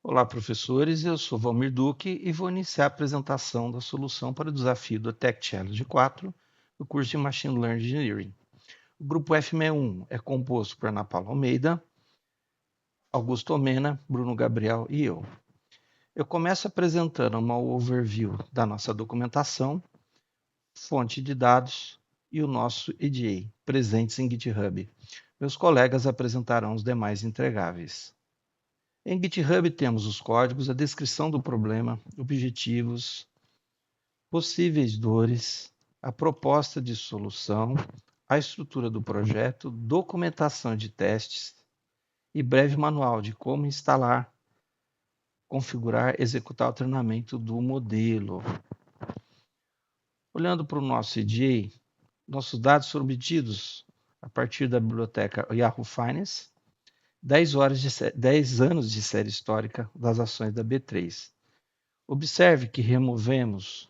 Olá, professores. Eu sou Valmir Duque e vou iniciar a apresentação da solução para o desafio do Tech Challenge 4 do curso de Machine Learning Engineering. O grupo FME1 é composto por Ana Paula Almeida, Augusto Mena, Bruno Gabriel e eu. Eu começo apresentando uma overview da nossa documentação, fonte de dados e o nosso EDA, presentes em GitHub. Meus colegas apresentarão os demais entregáveis. Em GitHub temos os códigos, a descrição do problema, objetivos, possíveis dores, a proposta de solução, a estrutura do projeto, documentação de testes e breve manual de como instalar, configurar, executar o treinamento do modelo. Olhando para o nosso EDA, nossos dados foram obtidos a partir da biblioteca Yahoo Finance, 10 anos de série histórica das ações da B3. Observe que removemos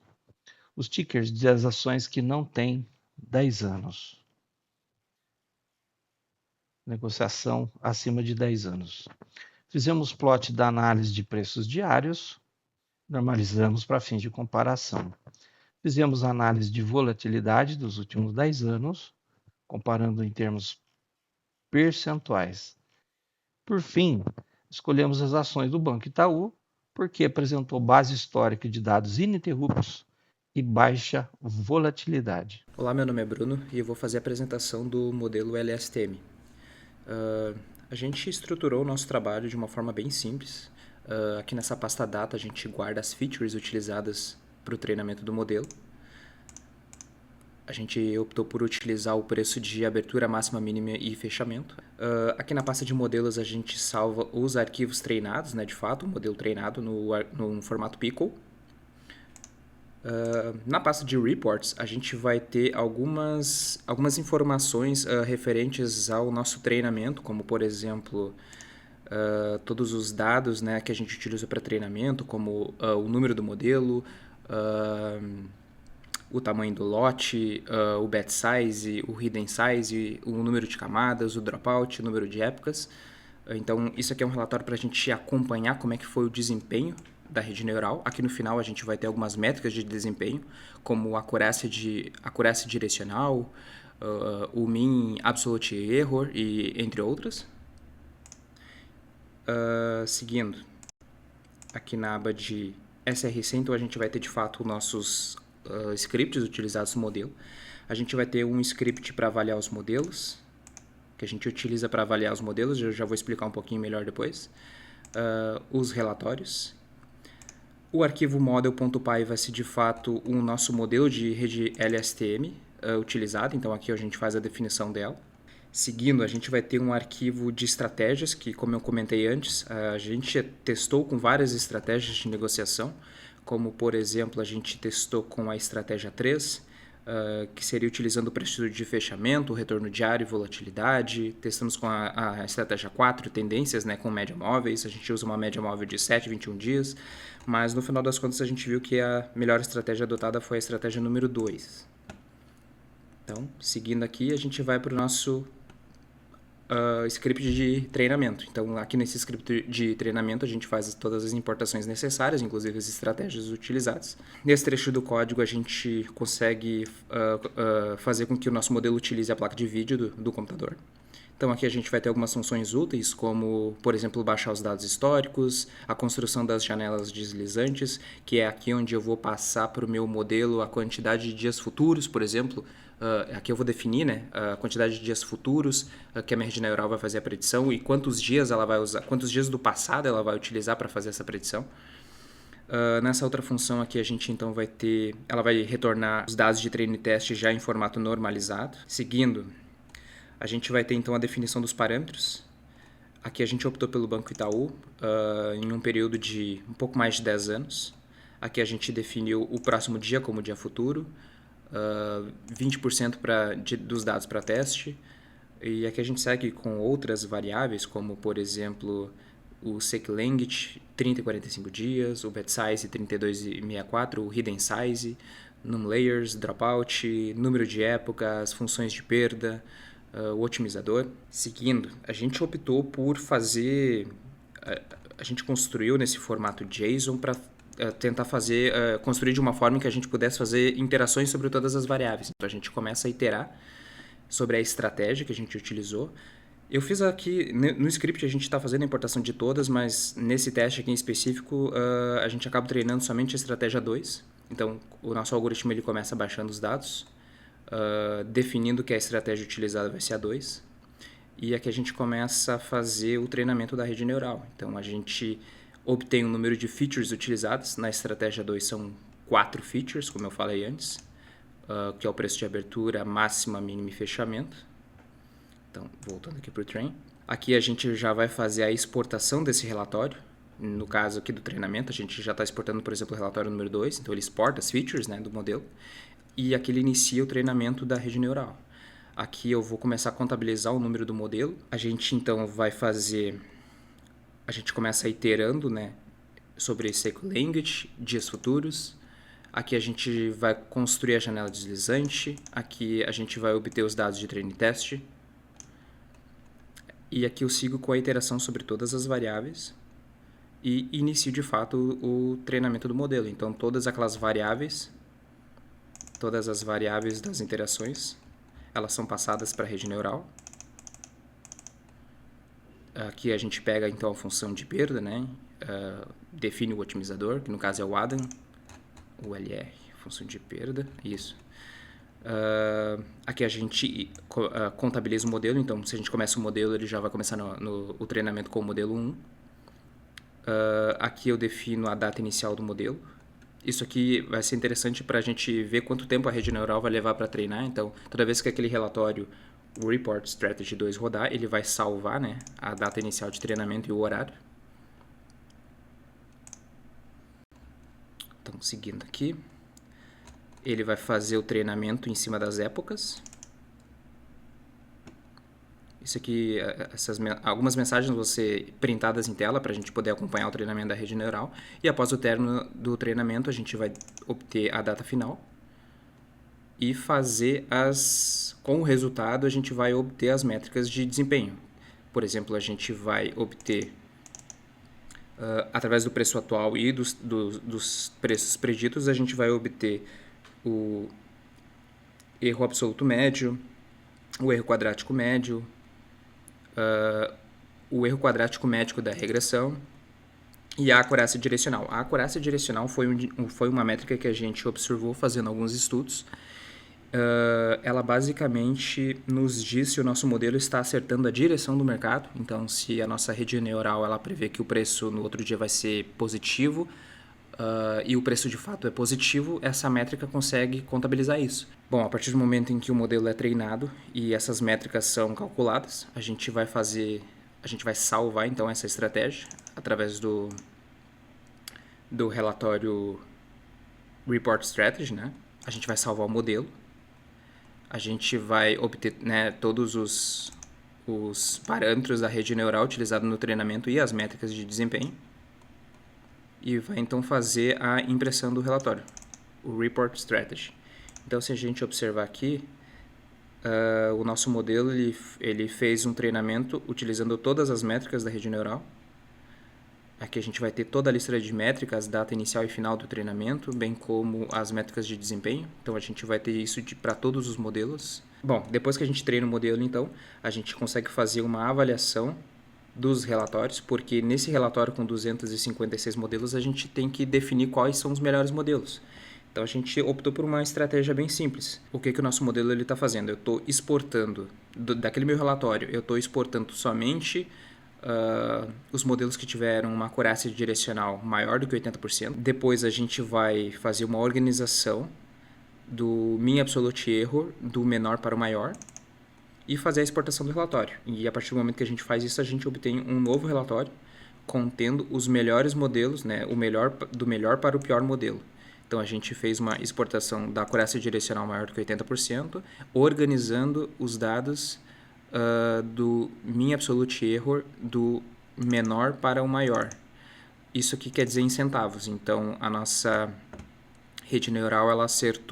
os tickers das ações que não têm 10 anos. Negociação acima de 10 anos. Fizemos plot da análise de preços diários, normalizamos para fins de comparação. Fizemos análise de volatilidade dos últimos 10 anos, comparando em termos percentuais. Por fim, escolhemos as ações do Banco Itaú, porque apresentou base histórica de dados ininterruptos e baixa volatilidade. Olá, meu nome é Bruno e eu vou fazer a apresentação do modelo LSTM. A gente estruturou o nosso trabalho de uma forma bem simples. Aqui nessa pasta data a gente guarda as features utilizadas para o treinamento do modelo. A gente optou por utilizar o preço de abertura máxima, mínima e fechamento. Aqui na pasta de modelos a gente salva os arquivos treinados, de fato, o modelo treinado no formato Pickle. Na pasta de reports, a gente vai ter algumas informações referentes ao nosso treinamento, como, por exemplo, todos os dados que a gente utiliza para treinamento, como o número do modelo, o tamanho do lote, o batch size, o hidden size, o número de camadas, o dropout, o número de épocas. Então, isso aqui é um relatório para a gente acompanhar como é que foi o desempenho da rede neural. Aqui no final a gente vai ter algumas métricas de desempenho, como a acurácia direcional, o mean absolute error, e entre outras. Seguindo, aqui na aba de SRC, então a gente vai ter de fato nossos scripts utilizados no modelo. A gente vai ter um script para avaliar os modelos, que a gente utiliza para avaliar os modelos, eu já vou explicar um pouquinho melhor depois. Os relatórios. O arquivo model.py vai ser de fato o nosso modelo de rede LSTM utilizado, então aqui a gente faz a definição dela. Seguindo, a gente vai ter um arquivo de estratégias, que como eu comentei antes, a gente testou com várias estratégias de negociação, como por exemplo a gente testou com a estratégia 3, que seria utilizando o preço de fechamento, o retorno diário e volatilidade. Testamos com a estratégia 4, tendências, com média móveis. A gente usa uma média móvel de 7, 21 dias, mas no final das contas a gente viu que a melhor estratégia adotada foi a estratégia número 2. Então, seguindo aqui, a gente vai para o nosso script de treinamento. Então, aqui nesse script de treinamento, a gente faz todas as importações necessárias, inclusive as estratégias utilizadas. Nesse trecho do código, a gente consegue fazer com que o nosso modelo utilize a placa de vídeo do computador. Então, aqui a gente vai ter algumas funções úteis, como, por exemplo, baixar os dados históricos, a construção das janelas deslizantes, que é aqui onde eu vou passar para o meu modelo a quantidade de dias futuros, por exemplo. Aqui eu vou definir a quantidade de dias futuros que a minha rede neural vai fazer a predição e quantos dias ela vai usar, quantos dias do passado ela vai utilizar para fazer essa predição. Nessa outra função aqui a gente então vai ter, ela vai retornar os dados de treino e teste já em formato normalizado. Seguindo, a gente vai ter então a definição dos parâmetros. Aqui a gente optou pelo Banco Itaú em um período de um pouco mais de 10 anos. Aqui a gente definiu o próximo dia como dia futuro, 20% dos dados para teste. E aqui a gente segue com outras variáveis, como por exemplo o seq length 30 e 45 dias, o batch size 32 e 64, o hidden size, num layers, dropout, número de épocas, funções de perda, o otimizador. Seguindo, a gente optou por fazer a gente construiu nesse formato JSON para tentar construir de uma forma que a gente pudesse fazer interações sobre todas as variáveis. Então a gente começa a iterar sobre a estratégia que a gente utilizou. Eu fiz aqui, no script a gente está fazendo a importação de todas, mas nesse teste aqui em específico a gente acaba treinando somente a estratégia 2. Então o nosso algoritmo ele começa baixando os dados, definindo que a estratégia utilizada vai ser a 2. E aqui a gente começa a fazer o treinamento da rede neural. Então a gente obtém um número de features utilizadas. Na estratégia 2 são 4 features, como eu falei antes, que é o preço de abertura, máxima, mínima e fechamento. Então, voltando aqui para o train. Aqui a gente já vai fazer a exportação desse relatório. No caso aqui do treinamento, a gente já está exportando, por exemplo, o relatório número 2. Então ele exporta as features, né, do modelo. E aqui ele inicia o treinamento da rede neural. Aqui eu vou começar a contabilizar o número do modelo. A gente então vai fazer... A gente começa iterando, né, sobre SQL Language, dias futuros. Aqui a gente vai construir a janela deslizante. Aqui a gente vai obter os dados de treino e teste. E aqui eu sigo com a iteração sobre todas as variáveis. E inicio de fato o treinamento do modelo. Então todas aquelas variáveis, todas as variáveis das interações, elas são passadas para a rede neural. Aqui a gente pega então a função de perda, né? Define o otimizador, que no caso é o ADAM, o LR, função de perda, isso. Aqui a gente contabiliza o modelo, então se a gente começa o modelo, ele já vai começar o treinamento com o modelo 1. Aqui eu defino a data inicial do modelo. Isso aqui vai ser interessante para a gente ver quanto tempo a rede neural vai levar para treinar. Então, toda vez que aquele relatório, o Report Strategy 2 rodar, ele vai salvar, né, a data inicial de treinamento e o horário. Então, seguindo aqui, ele vai fazer o treinamento em cima das épocas. Isso aqui, algumas mensagens vão ser printadas em tela para a gente poder acompanhar o treinamento da rede neural. E após o término do treinamento, a gente vai obter a data final e fazer com o resultado, a gente vai obter as métricas de desempenho. Por exemplo, a gente vai obter, através do preço atual e dos preços preditos, a gente vai obter o erro absoluto médio, o erro quadrático médio, o erro quadrático médico da regressão e a acurácia direcional. A acurácia direcional foi uma métrica que a gente observou fazendo alguns estudos. Ela basicamente nos diz se o nosso modelo está acertando a direção do mercado. Então, se a nossa rede neural ela prevê que o preço no outro dia vai ser positivo e o preço de fato é positivo, essa métrica consegue contabilizar isso. Bom, a partir do momento em que o modelo é treinado e essas métricas são calculadas, a gente vai salvar então essa estratégia através do relatório Report Strategy, né? A gente vai salvar o modelo, a gente vai obter, né, todos os parâmetros da rede neural utilizados no treinamento e as métricas de desempenho, e vai então fazer a impressão do relatório, o Report Strategy. Então, se a gente observar aqui, o nosso modelo ele fez um treinamento utilizando todas as métricas da rede neural. Aqui a gente vai ter toda a lista de métricas, data inicial e final do treinamento, bem como as métricas de desempenho. Então, a gente vai ter isso para todos os modelos. Bom, depois que a gente treina o modelo, então, a gente consegue fazer uma avaliação dos relatórios, porque nesse relatório com 256 modelos, a gente tem que definir quais são os melhores modelos. Então, a gente optou por uma estratégia bem simples. O que o nosso modelo está fazendo? Eu estou exportando, daquele meu relatório, eu estou exportando somente os modelos que tiveram uma acurácia direcional maior do que 80%. Depois, a gente vai fazer uma organização do mean absolute error, do menor para o maior, e fazer a exportação do relatório. E a partir do momento que a gente faz isso, a gente obtém um novo relatório contendo os melhores modelos, né, do melhor para o pior modelo. Então, a gente fez uma exportação da acurácia direcional maior do que 80%, organizando os dados do mean absolute error do menor para o maior. Isso aqui quer dizer em centavos. Então, a nossa rede neural ela está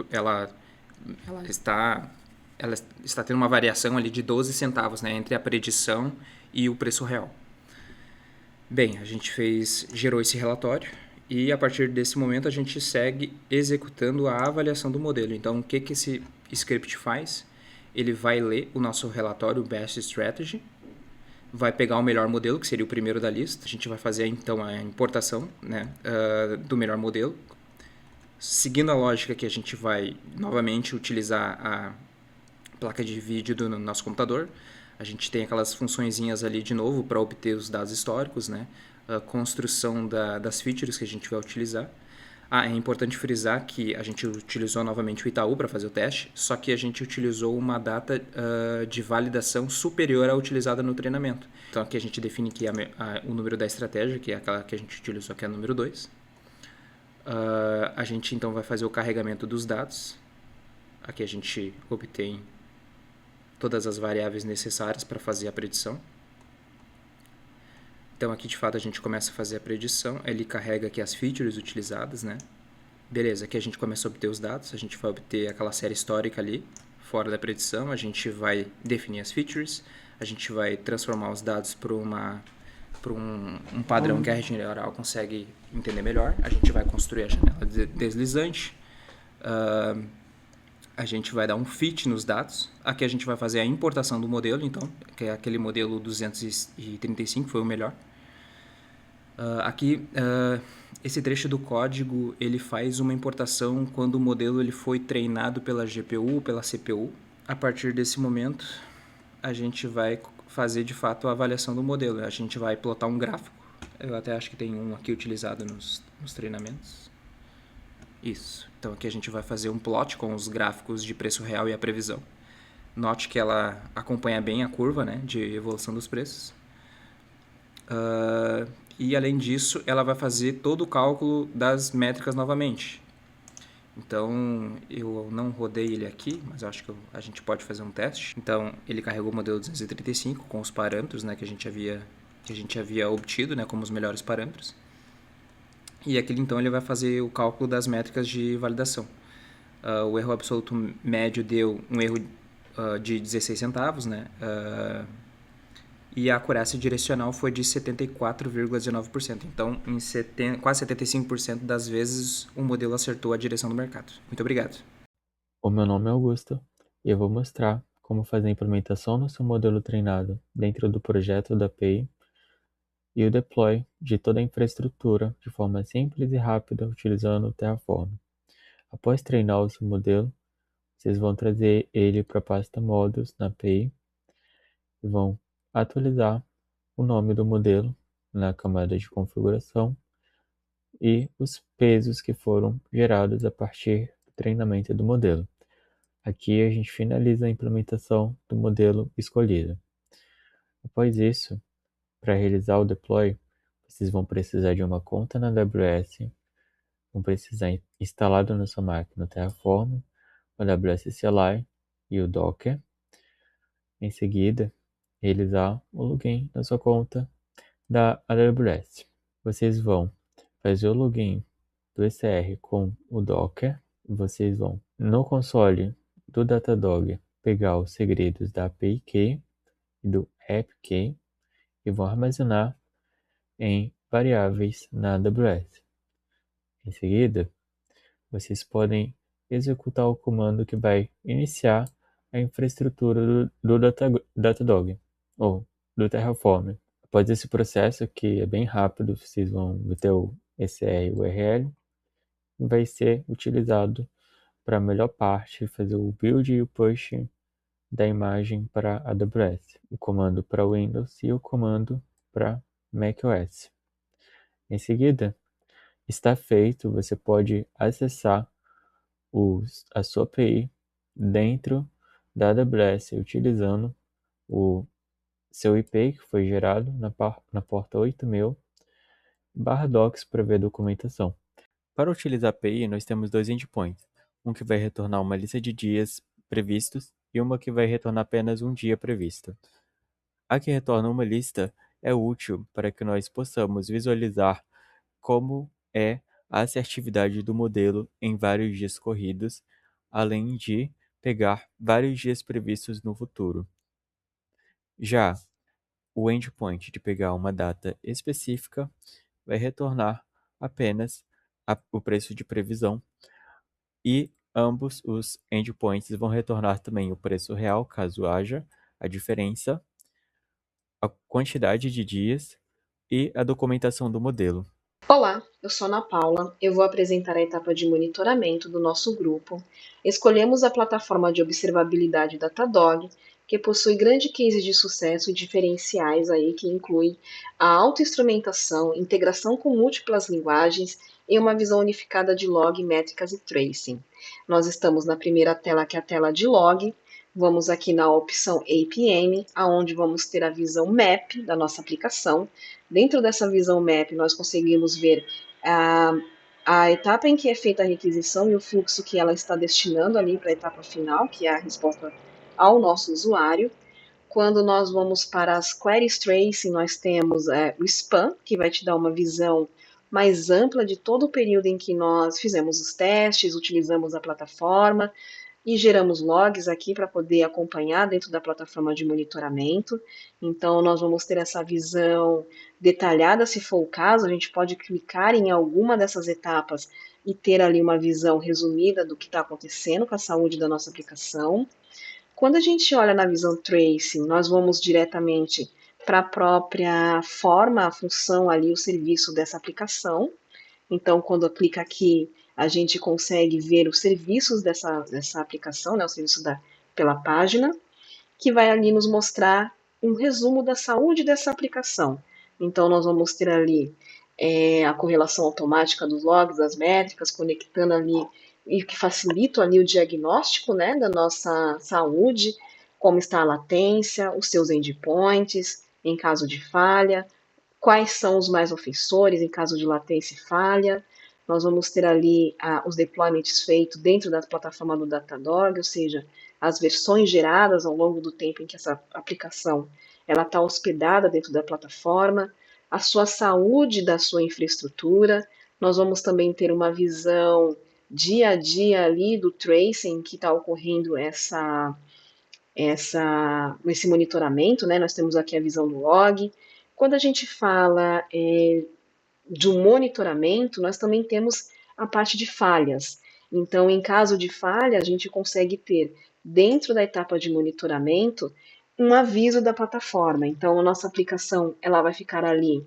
tendo uma variação ali de 12 centavos, né, entre a predição e o preço real. Bem, a gente gerou esse relatório e a partir desse momento a gente segue executando a avaliação do modelo. Então, o que esse script faz? Ele vai ler o nosso relatório Best Strategy, vai pegar o melhor modelo, que seria o primeiro da lista. A gente vai fazer então a importação, né, do melhor modelo. Seguindo a lógica que a gente vai novamente utilizar a placa de vídeo do nosso computador, a gente tem aquelas funçõezinhas ali de novo para obter os dados históricos, né? A construção das features que a gente vai utilizar. É importante frisar que a gente utilizou novamente o Itaú para fazer o teste, só que a gente utilizou uma data de validação superior à utilizada no treinamento. Então aqui a gente define que o número da estratégia, que é aquela que a gente utilizou, que é o número 2. A gente então vai fazer o carregamento dos dados. Aqui a gente obtém todas as variáveis necessárias para fazer a predição. Então aqui de fato a gente começa a fazer a predição, ele carrega aqui as features utilizadas, né? Beleza, aqui a gente começa a obter os dados, a gente vai obter aquela série histórica ali, fora da predição, a gente vai definir as features, a gente vai transformar os dados para um padrão que a rede neural consegue entender melhor, a gente vai construir a janela deslizante, a gente vai dar um fit nos dados. Aqui a gente vai fazer a importação do modelo, então, que é aquele modelo 235, foi o melhor. Aqui, esse trecho do código, ele faz uma importação quando o modelo ele foi treinado pela GPU ou pela CPU. A partir desse momento, a gente vai fazer, de fato, a avaliação do modelo. A gente vai plotar um gráfico. Eu até acho que tem um aqui utilizado nos treinamentos. Isso. Então aqui a gente vai fazer um plot com os gráficos de preço real e a previsão. Note que ela acompanha bem a curva, né, de evolução dos preços. E além disso, ela vai fazer todo o cálculo das métricas novamente. Então eu não rodei ele aqui, mas eu acho que a gente pode fazer um teste. Então ele carregou o modelo 235 com os parâmetros, né, que a gente havia obtido, né, como os melhores parâmetros. E aqui então ele vai fazer o cálculo das métricas de validação. O erro absoluto médio deu um erro de 16 centavos, né? E a acurácia direcional foi de 74,19%. Então, quase 75% das vezes o modelo acertou a direção do mercado. Muito obrigado. O meu nome é Augusto e eu vou mostrar como fazer a implementação do seu modelo treinado dentro do projeto da API e o deploy de toda a infraestrutura de forma simples e rápida utilizando o Terraform. Após treinar o seu modelo, vocês vão trazer ele para a pasta Models na API e vão atualizar o nome do modelo na camada de configuração e os pesos que foram gerados a partir do treinamento do modelo. Aqui a gente finaliza a implementação do modelo escolhido. Após isso, para realizar o deploy, vocês vão precisar de uma conta na AWS, vão precisar instalado na sua máquina o Terraform, o AWS CLI e o Docker. Em seguida, realizar o login na sua conta da AWS. Vocês vão fazer o login do ECR com o Docker. Vocês vão no console do Datadog pegar os segredos da API Key e do App Key e vão armazenar em variáveis na AWS. Em seguida, vocês podem executar o comando que vai iniciar a infraestrutura do Datadog ou do Terraform. Após esse processo, que é bem rápido, vocês vão meter o ECR URL e vai ser utilizado para a melhor parte, fazer o build e o push da imagem para AWS, o comando para Windows e o comando para macOS. Em seguida, está feito, você pode acessar a sua API dentro da AWS utilizando o seu IP que foi gerado na porta 8000/docs para ver a documentação. Para utilizar a API, nós temos dois endpoints, um que vai retornar uma lista de dias previstos e uma que vai retornar apenas um dia previsto. A que retorna uma lista é útil para que nós possamos visualizar como é a assertividade do modelo em vários dias corridos, além de pegar vários dias previstos no futuro. Já o endpoint de pegar uma data específica vai retornar apenas o preço de previsão e ambos os endpoints vão retornar também o preço real, caso haja a diferença, a quantidade de dias e a documentação do modelo. Olá, eu sou a Ana Paula. Eu vou apresentar a etapa de monitoramento do nosso grupo. Escolhemos a plataforma de observabilidade Datadog, que possui grande case de sucesso e diferenciais aí que inclui a autoinstrumentação, integração com múltiplas linguagens e uma visão unificada de log, métricas e tracing. Nós estamos na primeira tela, que é a tela de log. Vamos aqui na opção APM, aonde vamos ter a visão map da nossa aplicação. Dentro dessa visão map, nós conseguimos ver a etapa em que é feita a requisição e o fluxo que ela está destinando ali para a etapa final, que é a resposta ao nosso usuário. Quando nós vamos para as queries tracing, nós temos o span, que vai te dar uma visão mais ampla de todo o período em que nós fizemos os testes, utilizamos a plataforma, e geramos logs aqui para poder acompanhar dentro da plataforma de monitoramento. Então, nós vamos ter essa visão detalhada, se for o caso, a gente pode clicar em alguma dessas etapas e ter ali uma visão resumida do que está acontecendo com a saúde da nossa aplicação. Quando a gente olha na visão tracing, nós vamos diretamente para a própria forma, a função ali, o serviço dessa aplicação. Então, quando eu clico aqui, a gente consegue ver os serviços dessa aplicação, né, o serviço pela página, que vai ali nos mostrar um resumo da saúde dessa aplicação. Então, nós vamos ter ali a correlação automática dos logs, das métricas, conectando ali e que facilita ali o diagnóstico, né, da nossa saúde, como está a latência, os seus endpoints, em caso de falha, quais são os mais ofensores em caso de latência e falha. Nós vamos ter ali os deployments feitos dentro da plataforma do Datadog, ou seja, as versões geradas ao longo do tempo em que essa aplicação ela está hospedada dentro da plataforma, a sua saúde da sua infraestrutura. Nós vamos também ter uma visão dia a dia ali do tracing que está ocorrendo esse monitoramento, né? Nós temos aqui a visão do log. Quando a gente fala de um monitoramento, nós também temos a parte de falhas. Então, em caso de falha, a gente consegue ter, dentro da etapa de monitoramento, um aviso da plataforma. Então, a nossa aplicação ela vai ficar ali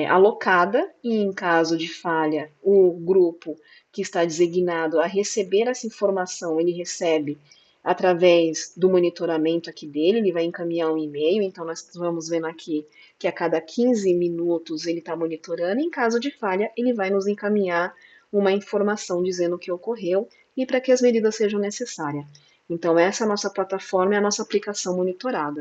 alocada e, em caso de falha, o grupo que está designado a receber essa informação, ele recebe através do monitoramento aqui dele, ele vai encaminhar um e-mail, então nós vamos vendo aqui que a cada 15 minutos ele está monitorando, e em caso de falha, ele vai nos encaminhar uma informação dizendo o que ocorreu e para que as medidas sejam necessárias. Então, essa é a nossa plataforma e a nossa aplicação monitorada.